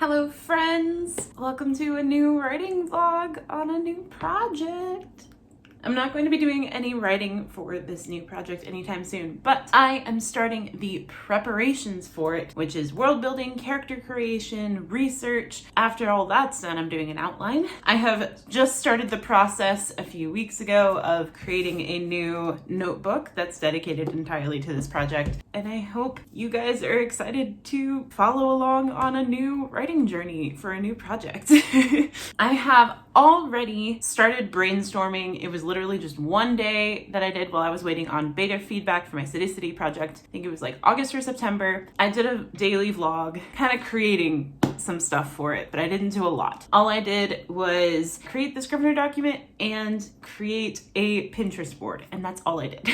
Hello friends! Welcome to a new writing vlog on a new project. I'm not going to be doing any writing for this new project anytime soon, but I am starting the preparations for it, which is world building, character creation, research. After all that's done, I'm doing an outline. I have just started the process a few weeks ago of creating a new notebook that's dedicated entirely to this project, and I hope you guys are excited to follow along on a new writing journey for a new project. I have already started brainstorming. It was literally just one day that I did while I was waiting on beta feedback for my City project. I think it was like August or September. I did a daily vlog kind of creating some stuff for it, but I didn't do a lot. All I did was create the Scrivener document and create a Pinterest board, and that's all I did.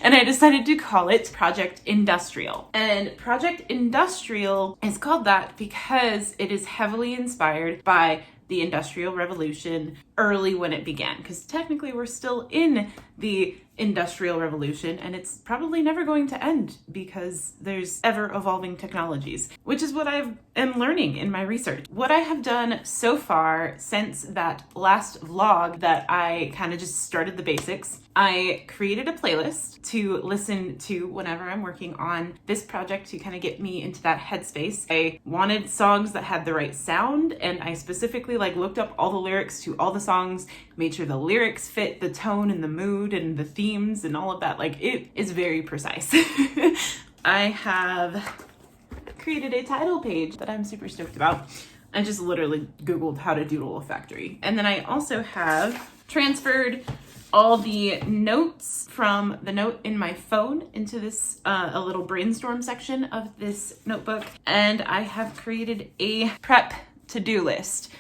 And I decided to call it Project Industrial. And Project Industrial is called that because it is heavily inspired by the Industrial Revolution early when it began, because technically we're still in the Industrial Revolution and it's probably never going to end because there's ever evolving technologies, which is what I am learning in my research. What I have done so far since that last vlog that I kind of just started the basics, I created a playlist to listen to whenever I'm working on this project to kind of get me into that headspace. I wanted songs that had the right sound, and I specifically looked up all the lyrics to all the songs, made sure the lyrics fit the tone and the mood and the themes and all of that. It is very precise. I have created a title page that I'm super stoked about. I just literally Googled how to doodle a factory. And then I also have transferred all the notes from the note in my phone into this a little brainstorm section of this notebook. And I have created a prep to-do list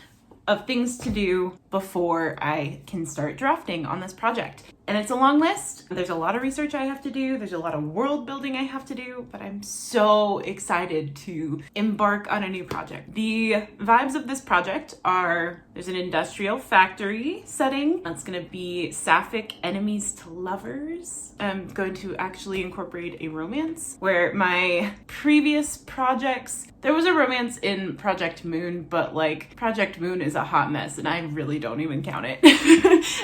of things to do before I can start drafting on this project. And it's a long list. There's a lot of research I have to do. There's a lot of world building I have to do, but I'm so excited to embark on a new project. The vibes of this project are, there's an industrial factory setting. That's gonna be sapphic enemies to lovers. I'm going to actually incorporate a romance where my previous projects, there was a romance in Project Moon, but Project Moon is a hot mess and I really don't even count it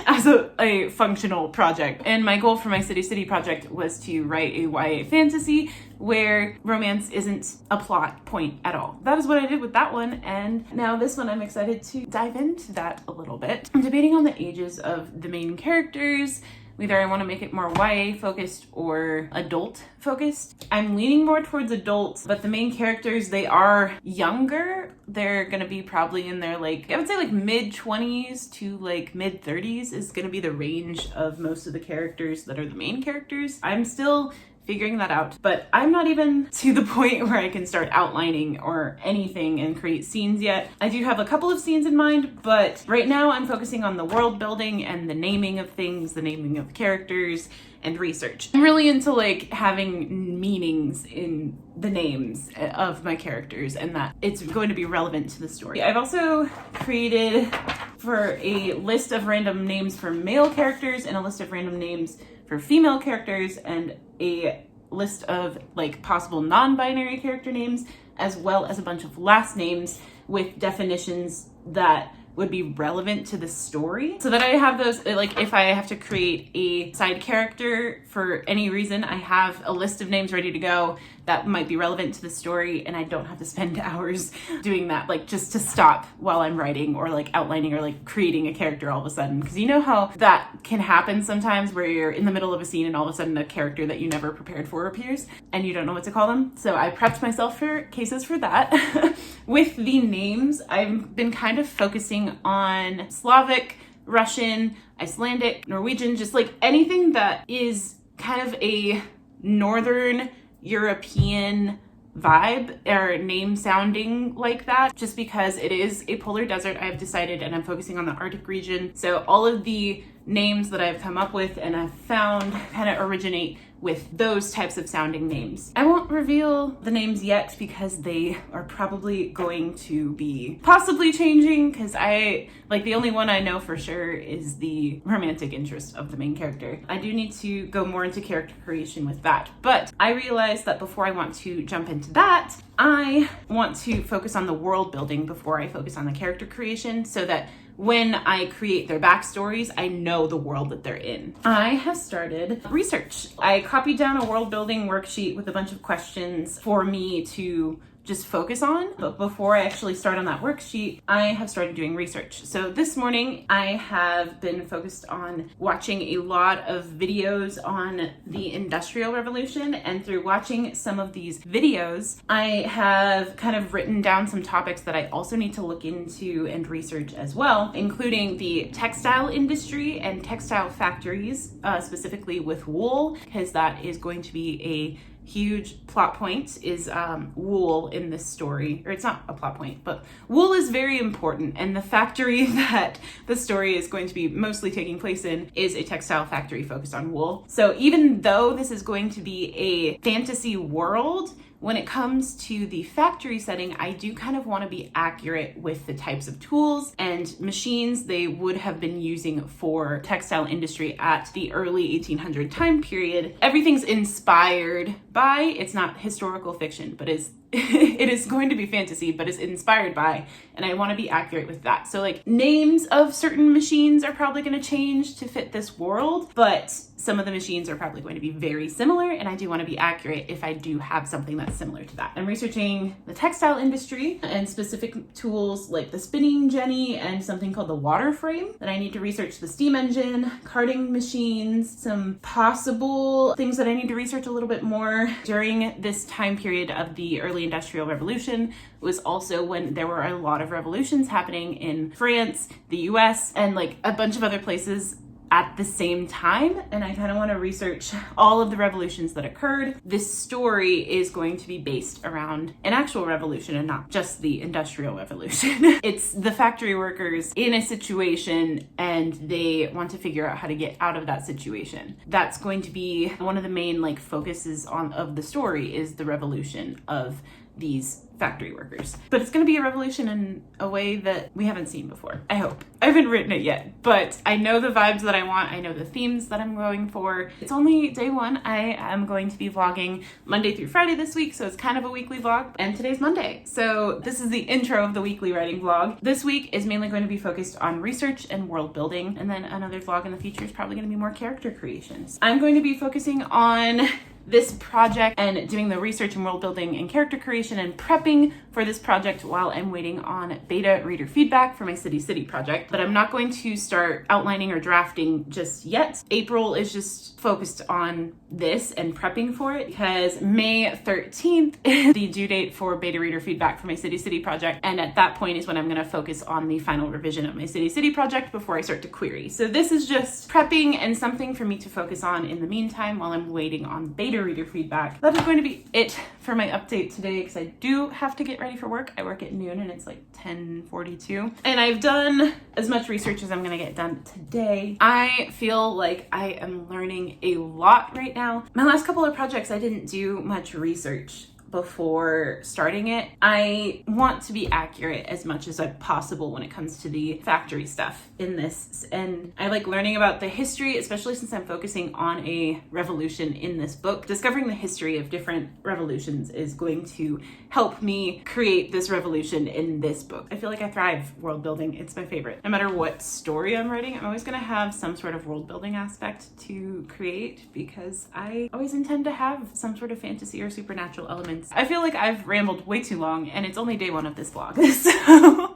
as a functional project. And my goal for my City project was to write a YA fantasy where romance isn't a plot point at all. That is what I did with that one, and now this one I'm excited to dive into that a little bit. I'm debating on the ages of the main characters. Whether I want to make it more YA focused or adult focused. I'm leaning more towards adults, but the main characters, they are younger. They're going to be probably in their I would say mid 20s to mid 30s is going to be the range of most of the characters that are the main characters. I'm still figuring that out, but I'm not even to the point where I can start outlining or anything and create scenes yet. I do have a couple of scenes in mind, but right now I'm focusing on the world building and the naming of things, the naming of characters, and research. I'm really into having meanings in the names of my characters and that it's going to be relevant to the story. I've also created for a list of random names for male characters and a list of random names for female characters and a list of possible non-binary character names, as well as a bunch of last names with definitions that would be relevant to the story, so that I have those, if I have to create a side character for any reason, I have a list of names ready to go that might be relevant to the story, and I don't have to spend hours doing that, just to stop while I'm writing or outlining or creating a character all of a sudden. Because you know how that can happen sometimes where you're in the middle of a scene and all of a sudden a character that you never prepared for appears and you don't know what to call them. So I prepped myself for cases for that. With the names, I've been kind of focusing on Slavic, Russian, Icelandic, Norwegian, just anything that is kind of a Northern European vibe or name sounding like that, just because it is a polar desert, I've decided, and I'm focusing on the Arctic region. So all of the names that I've come up with and I've found kind of originate with those types of sounding names. I won't reveal the names yet because they are probably going to be possibly changing, because the only one I know for sure is the romantic interest of the main character. I do need to go more into character creation with that, but I realized that before I want to jump into that, I want to focus on the world building before I focus on the character creation, so that when I create their backstories, I know the world that they're in. I have started research. I copied down a world building worksheet with a bunch of questions for me to just focus on. But before I actually start on that worksheet, I have started doing research. So this morning I have been focused on watching a lot of videos on the Industrial Revolution, and through watching some of these videos, I have kind of written down some topics that I also need to look into and research as well, including the textile industry and textile factories, specifically with wool, because that is going to be a huge plot point, is wool in this story. Or it's not a plot point, but wool is very important, and the factory that the story is going to be mostly taking place in is a textile factory focused on wool. So even though this is going to be a fantasy world, when it comes to the factory setting, I do kind of want to be accurate with the types of tools and machines they would have been using for textile industry at the early 1800 time period. Everything's inspired by, it's not historical fiction, but it is going to be fantasy, but is inspired by, and I want to be accurate with that. So like names of certain machines are probably going to change to fit this world, but some of the machines are probably going to be very similar, and I do want to be accurate if I do have something that's similar to that. I'm researching the textile industry and specific tools like the spinning jenny and something called the water frame. Then I need to research the steam engine, carding machines, some possible things that I need to research a little bit more. During this time period of the early Industrial Revolution was also when there were a lot of revolutions happening in France, the US, and like a bunch of other places at the same time, and I kind of want to research all of the revolutions that occurred. This story is going to be based around an actual revolution and not just the Industrial Revolution. It's the factory workers in a situation, and they want to figure out how to get out of that situation. That's going to be one of the main like focuses of the story, is the revolution of these factory workers. But it's going to be a revolution in a way that we haven't seen before. I hope. I haven't written it yet, but I know the vibes that I want. I know the themes that I'm going for. It's only day one. I am going to be vlogging Monday through Friday this week, so it's kind of a weekly vlog, and today's Monday. So this is the intro of the weekly writing vlog. This week is mainly going to be focused on research and world building, and then another vlog in the future is probably going to be more character creations. I'm going to be focusing on this project and doing the research and world building and character creation and prepping for this project while I'm waiting on beta reader feedback for my City project. But I'm not going to start outlining or drafting just yet. April is just focused on this and prepping for it, because May 13th is the due date for beta reader feedback for my City project, and at that point is when I'm going to focus on the final revision of my City project before I start to query. So this is just prepping and something for me to focus on in the meantime while I'm waiting on beta reader feedback. That is going to be it for my update today, because I do have to get ready for work. I work at noon and it's like 10:42, and I've done as much research as I'm going to get done today. I feel like I am learning a lot right now. My last couple of projects, I didn't do much research before starting it. I want to be accurate as much as possible when it comes to the factory stuff in this, and I like learning about the history, especially since I'm focusing on a revolution in this book. Discovering the history of different revolutions is going to help me create this revolution in this book. I feel like I thrive world building. It's my favorite. No matter what story I'm writing, I'm always going to have some sort of world building aspect to create, because I always intend to have some sort of fantasy or supernatural elements. I feel like I've rambled way too long, and it's only day one of this vlog, so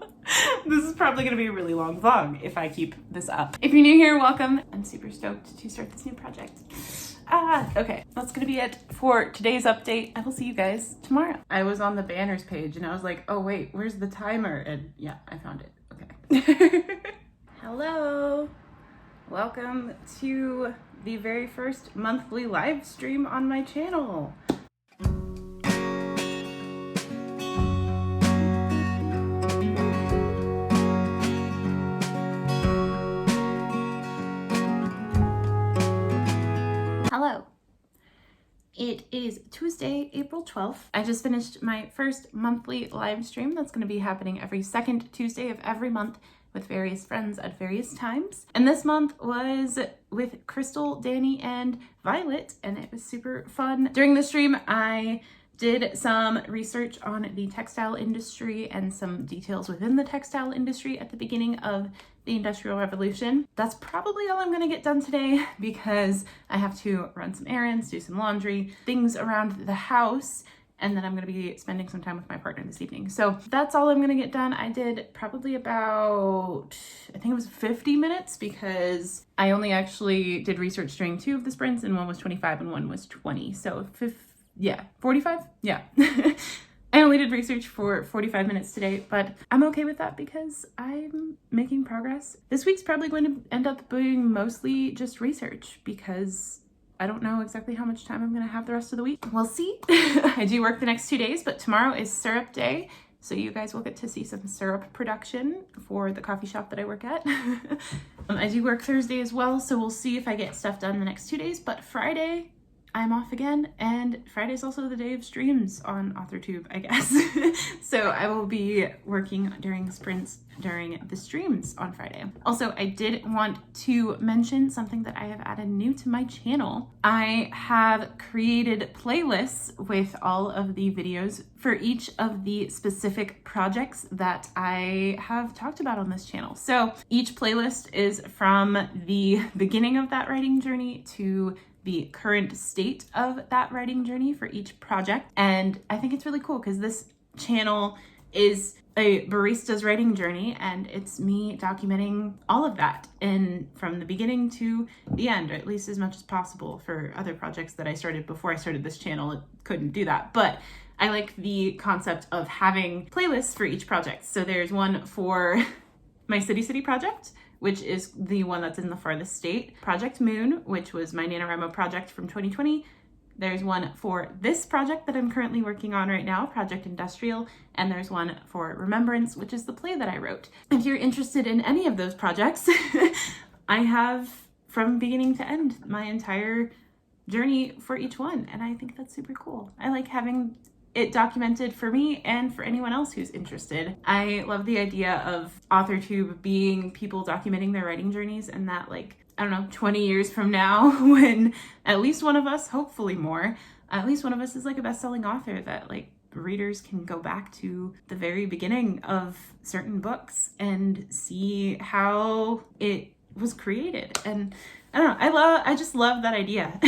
this is probably going to be a really long vlog if I keep this up. If you're new here, welcome. I'm super stoked to start this new project. Okay, that's gonna be it for today's update. I will see you guys tomorrow. I was on the banners page and I was like, oh wait, where's the timer? And yeah, I found it. Okay. Hello. Welcome to the very first monthly live stream on my channel. Hello. It is Tuesday, April 12th. I just finished my first monthly live stream that's going to be happening every second Tuesday of every month with various friends at various times. And this month was with Crystal, Danny, and Violet, and it was super fun. During the stream, I Did some research on the textile industry and some details within the textile industry at the beginning of the Industrial Revolution. That's probably all I'm gonna get done today because I have to run some errands, do some laundry, things around the house, and then I'm gonna be spending some time with my partner this evening. So that's all I'm gonna get done. I did probably about, I think it was 50 minutes because I only actually did research during 2 of the sprints, and one was 25 and one was 20. So 45? Yeah. I only did research for 45 minutes today, but I'm okay with that because I'm making progress. This week's probably going to end up being mostly just research because I don't know exactly how much time I'm going to have the rest of the week. We'll see. I do work the next 2 days, but tomorrow is syrup day. So you guys will get to see some syrup production for the coffee shop that I work at. I do work Thursday as well, so we'll see if I get stuff done the next 2 days, but Friday, I'm off again, and Friday's also the day of streams on Authortube, I guess. So I will be working during sprints during the streams on Friday. Also, I did want to mention something that I have added new to my channel. I have created playlists with all of the videos for each of the specific projects that I have talked about on this channel. So each playlist is from the beginning of that writing journey to the current state of that writing journey for each project. And I think it's really cool because this channel is a barista's writing journey, and it's me documenting all of that and from the beginning to the end, or at least as much as possible. For other projects that I started before I started this channel, it couldn't do that. But I like the concept of having playlists for each project. So there's one for my City project, which is the one that's in the farthest state. Project Moon, which was my NaNoWriMo project from 2020. There's one for this project that I'm currently working on right now, Project Industrial, and there's one for Remembrance, which is the play that I wrote. If you're interested in any of those projects, I have from beginning to end my entire journey for each one, and I think that's super cool. I like having it documented for me and for anyone else who's interested. I love the idea of Authortube being people documenting their writing journeys, and that, like, I don't know, 20 years from now, when at least one of us, hopefully more, at least one of us is like a best-selling author, that like readers can go back to the very beginning of certain books and see how it was created. And I don't know, I just love that idea.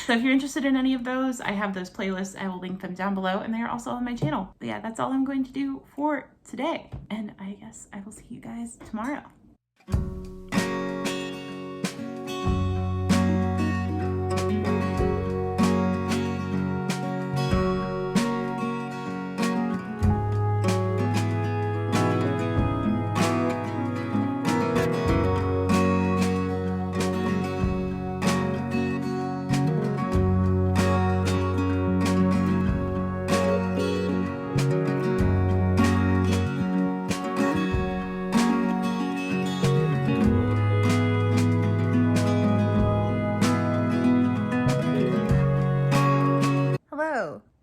So if you're interested in any of those, I have those playlists. I will link them down below, and they are also on my channel. But yeah, that's all I'm going to do for today. And I guess I will see you guys tomorrow.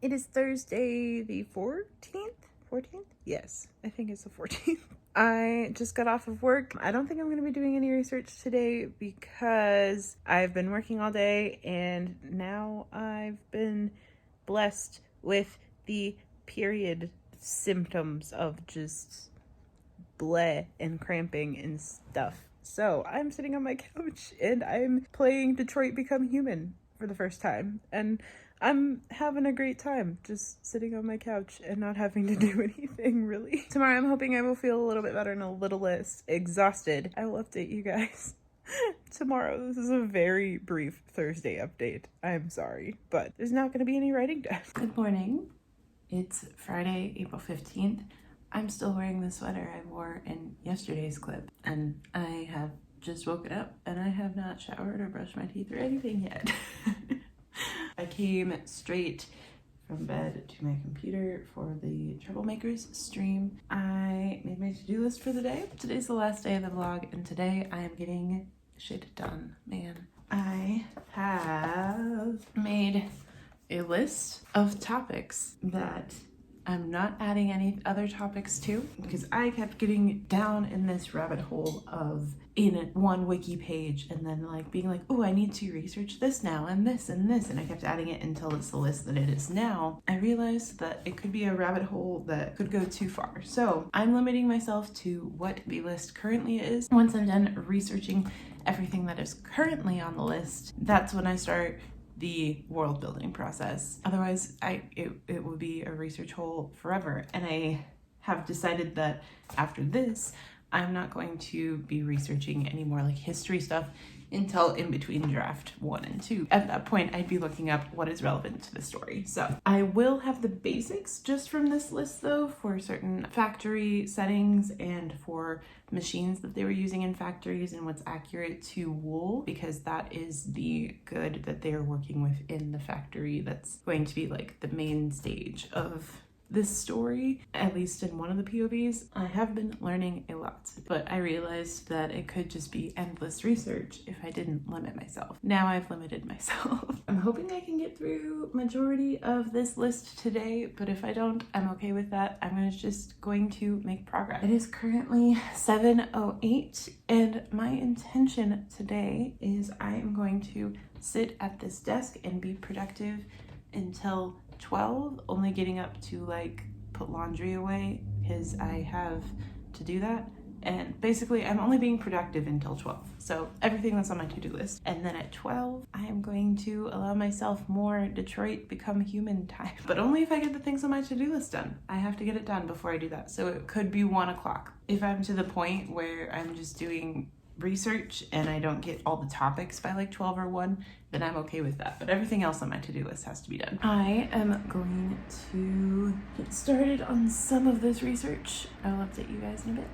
It is Thursday the 14th? 14th? Yes, I think it's the 14th. I just got off of work. I don't think I'm going to be doing any research today because I've been working all day, and now I've been blessed with the period symptoms of just bleh and cramping and stuff. So I'm sitting on my couch and I'm playing Detroit Become Human for the first time, and I'm having a great time just sitting on my couch and not having to do anything, really. Tomorrow I'm hoping I will feel a little bit better and a little less exhausted. I will update you guys tomorrow. This is a very brief Thursday update. I'm sorry, but there's not going to be any writing done. Good morning. It's Friday, April 15th. I'm still wearing the sweater I wore in yesterday's clip, and I have just woken up and I have not showered or brushed my teeth or anything yet. I came straight from bed to my computer for the Troublemakers stream. I made my to-do list for the day. Today's the last day of the vlog, and today I am getting shit done, man. I have made a list of topics that I'm not adding any other topics too, because I kept getting down in this rabbit hole of in one wiki page and then like being like, oh, I need to research this now and this and this, and I kept adding it until it's the list that it is now. I realized that it could be a rabbit hole that could go too far. So I'm limiting myself to what the list currently is. Once I'm done researching everything that is currently on the list, that's when I start the world building process. Otherwise, it would be a research hole forever. And I have decided that after this, I'm not going to be researching any more like history stuff until in between draft 1 and 2. At that point, I'd be looking up what is relevant to the story. So I will have the basics just from this list though, for certain factory settings and for machines that they were using in factories and what's accurate to wool, because that is the good that they are working with in the factory. That's going to be like the main stage of this story, at least in one of the POVs. I have been learning a lot, but I realized that it could just be endless research if I didn't limit myself. Now I've limited myself. I'm hoping I can get through majority of this list today, but if I don't, I'm okay with that. I'm just going to make progress. It is currently 7:08, and my intention today is I am going to sit at this desk and be productive until 12, only getting up to like put laundry away because I have to do that. And basically I'm only being productive until 12. So everything that's on my to-do list. And then at 12, I am going to allow myself more Detroit Become Human time, but only if I get the things on my to-do list done. I have to get it done before I do that. So it could be 1 o'clock. If I'm to the point where I'm just doing research and I don't get all the topics by like 12 or 1, then I'm okay with that. But everything else on my to-do list has to be done. I am going to get started on some of this research. I will update you guys in a bit.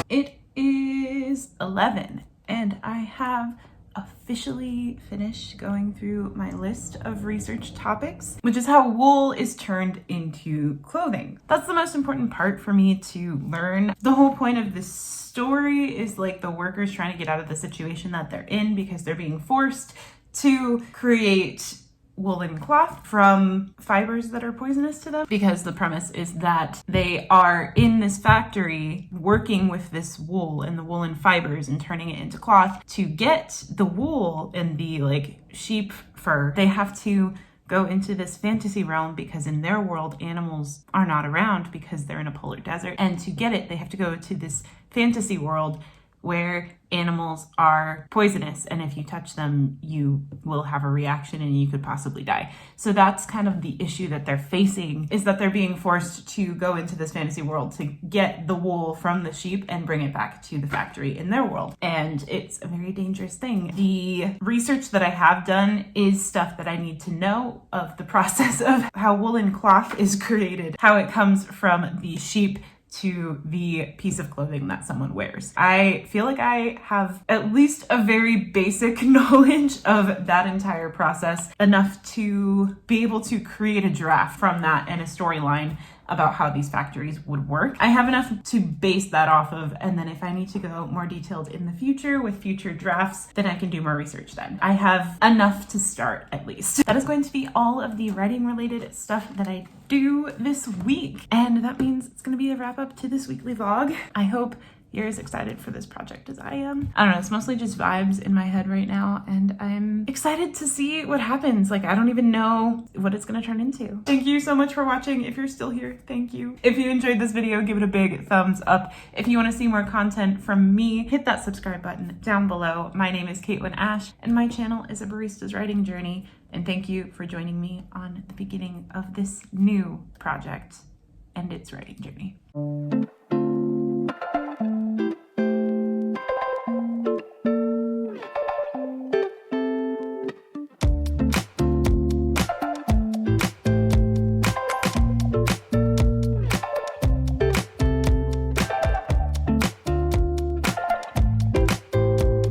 It is 11 and I have officially finished going through my list of research topics, which is how wool is turned into clothing. That's the most important part for me to learn. The whole point of this story is like the workers trying to get out of the situation that they're in because they're being forced to create woolen cloth from fibers that are poisonous to them, because the premise is that they are in this factory working with this wool and the woolen fibers and turning it into cloth. To get the wool and the like sheep fur, they have to go into this fantasy realm because in their world animals are not around because they're in a polar desert, and to get it they have to go to this fantasy world where animals are poisonous, and if you touch them you will have a reaction and you could possibly die. So that's kind of the issue that they're facing, is that they're being forced to go into this fantasy world to get the wool from the sheep and bring it back to the factory in their world. And it's a very dangerous thing. The research that I have done is stuff that I need to know of the process of how woolen cloth is created, how it comes from the sheep to the piece of clothing that someone wears. I feel like I have at least a very basic knowledge of that entire process, enough to be able to create a draft from that and a storyline about how these factories would work. I have enough to base that off of, and then if I need to go more detailed in the future with future drafts, then I can do more research then. I have enough to start at least. That is going to be all of the writing related stuff that I do this week, and that means it's going to be a wrap up to this weekly vlog. I hope you're as excited for this project as I am. I don't know, it's mostly just vibes in my head right now, and I'm excited to see what happens. Like, I don't even know what it's gonna turn into. Thank you so much for watching. If you're still here, thank you. If you enjoyed this video, give it a big thumbs up. If you wanna see more content from me, hit that subscribe button down below. My name is Caitlin Asche, and my channel is A Barista's Writing Journey, and thank you for joining me on the beginning of this new project and its writing journey.